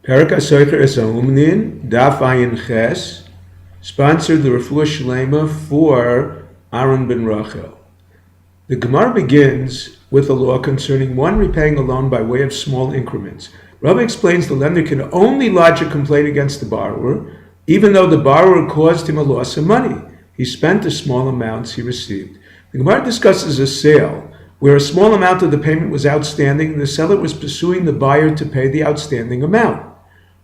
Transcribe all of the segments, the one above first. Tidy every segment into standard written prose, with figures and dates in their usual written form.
Perak HaSoicher es HaOmnין, DAF IN Ches, sponsored the Refuah Shlema for Aaron ben Rachel. The Gemara begins with a law concerning one repaying a loan by way of small increments. Rabbi explains the lender can only lodge a complaint against the borrower, even though the borrower caused him a loss of money. He spent the small amounts he received. The Gemara discusses a sale where a small amount of the payment was outstanding and the seller was pursuing the buyer to pay the outstanding amount.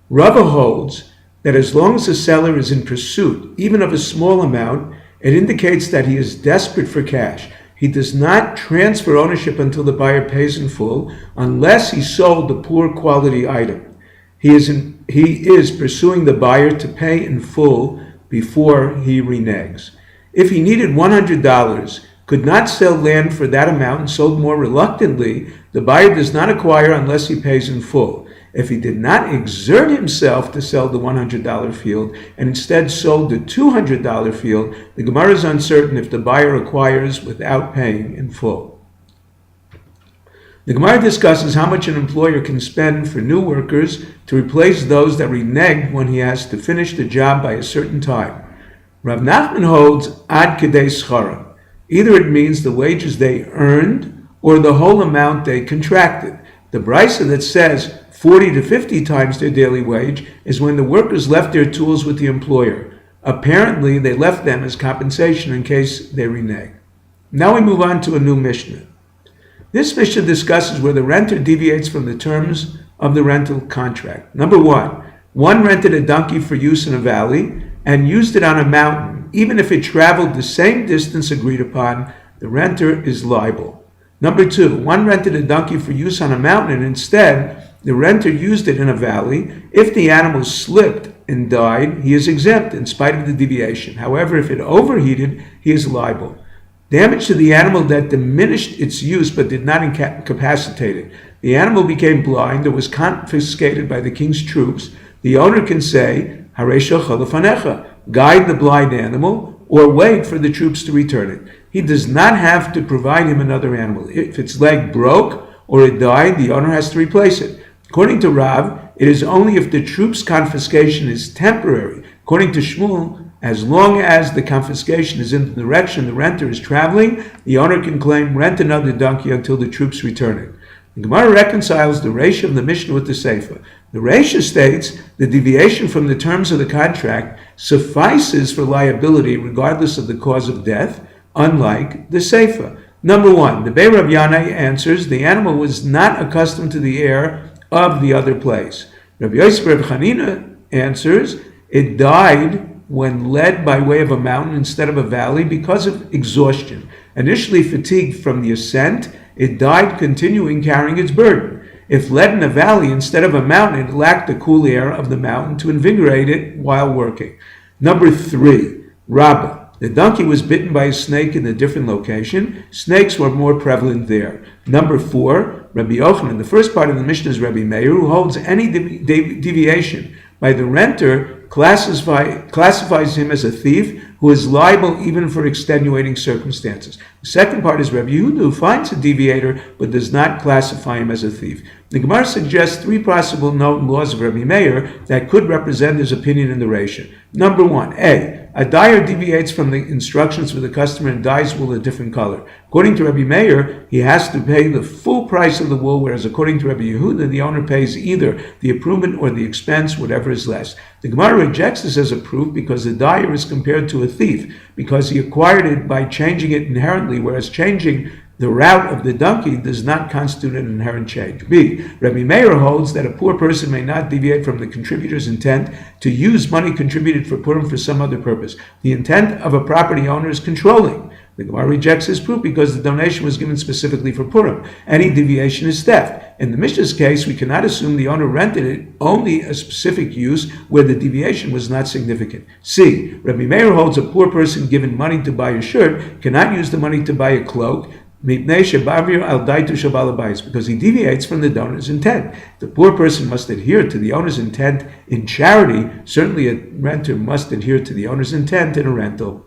Rava holds that as long as the seller is in pursuit, even of a small amount, it indicates that he is desperate for cash. He does not transfer ownership until the buyer pays in full, unless he sold the poor quality item. He is pursuing the buyer to pay in full before he reneges. If he needed $100, could not sell land for that amount and sold more reluctantly, the buyer does not acquire unless he pays in full. If he did not exert himself to sell the $100 field and instead sold the $200 field, the Gemara is uncertain if the buyer acquires without paying in full. The Gemara discusses how much an employer can spend for new workers to replace those that reneged when he has to finish the job by a certain time. Rav Nachman holds ad kedei schara. Either it means the wages they earned or the whole amount they contracted. The brisa that says 40 to 50 times their daily wage is when the workers left their tools with the employer. Apparently, they left them as compensation in case they renege. Now we move on to a new Mishnah. This Mishnah discusses where the renter deviates from the terms of the rental contract. Number one rented a donkey for use in a valley and used it on a mountain. Even if it traveled the same distance agreed upon, the renter is liable. Number two, one rented a donkey for use on a mountain and instead the renter used it in a valley. If the animal slipped and died, he is exempt in spite of the deviation. However, if it overheated, he is liable. Damage to the animal that diminished its use but did not incapacitate it. The animal became blind or was confiscated by the king's troops. The owner can say, Haresha chalafanecha, guide the blind animal, or wait for the troops to return it. He does not have to provide him another animal. If its leg broke or it died, the owner has to replace it. According to Rav, it is only if the troops' confiscation is temporary. According to Shmuel, as long as the confiscation is in the direction the renter is traveling, the owner can claim rent another donkey until the troops return it. The Gemara reconciles the Reisha of the Mishnah with the Sefer. The Reisha states the deviation from the terms of the contract suffices for liability regardless of the cause of death, unlike the Sefer. Number one, the Beit Rav Yanai answers the animal was not accustomed to the air of the other place. Rabbi Yosef Chanina answers it died when led by way of a mountain instead of a valley because of exhaustion. Initially fatigued from the ascent, it died continuing carrying its burden. If led in a valley instead of a mountain, it lacked the cool air of the mountain to invigorate it while working. Number three, Rabbah. The donkey was bitten by a snake in a different location. Snakes were more prevalent there. Number four, Rabbi Yochanan. The first part of the Mishnah is Rabbi Meir, who holds any deviation by the renter classifies him as a thief who is liable even for extenuating circumstances. The second part is Rabbi Yehuda, who finds a deviator but does not classify him as a thief. The Gemara suggests three possible known laws of Rabbi Meir that could represent his opinion in the Reisha. Number one, a dyer deviates from the instructions for the customer and dyes wool a different color. According to Rabbi Meir, he has to pay the full price of the wool, whereas according to Rabbi Yehuda, the owner pays either the improvement or the expense, whatever is less. The Gemara rejects this as a proof because the dyer is compared to a thief, because he acquired it by changing it inherently, whereas changing the route of the donkey does not constitute an inherent change. B. Rabbi Meir holds that a poor person may not deviate from the contributor's intent to use money contributed for Purim for some other purpose. The intent of a property owner is controlling. The Gemara rejects this proof because the donation was given specifically for Purim. Any deviation is theft. In the Mishnah's case, we cannot assume the owner rented it only a specific use where the deviation was not significant. C. Rabbi Meir holds a poor person given money to buy a shirt cannot use the money to buy a cloak because he deviates from the donor's intent. The poor person must adhere to the owner's intent in charity. Certainly a renter must adhere to the owner's intent in a rental.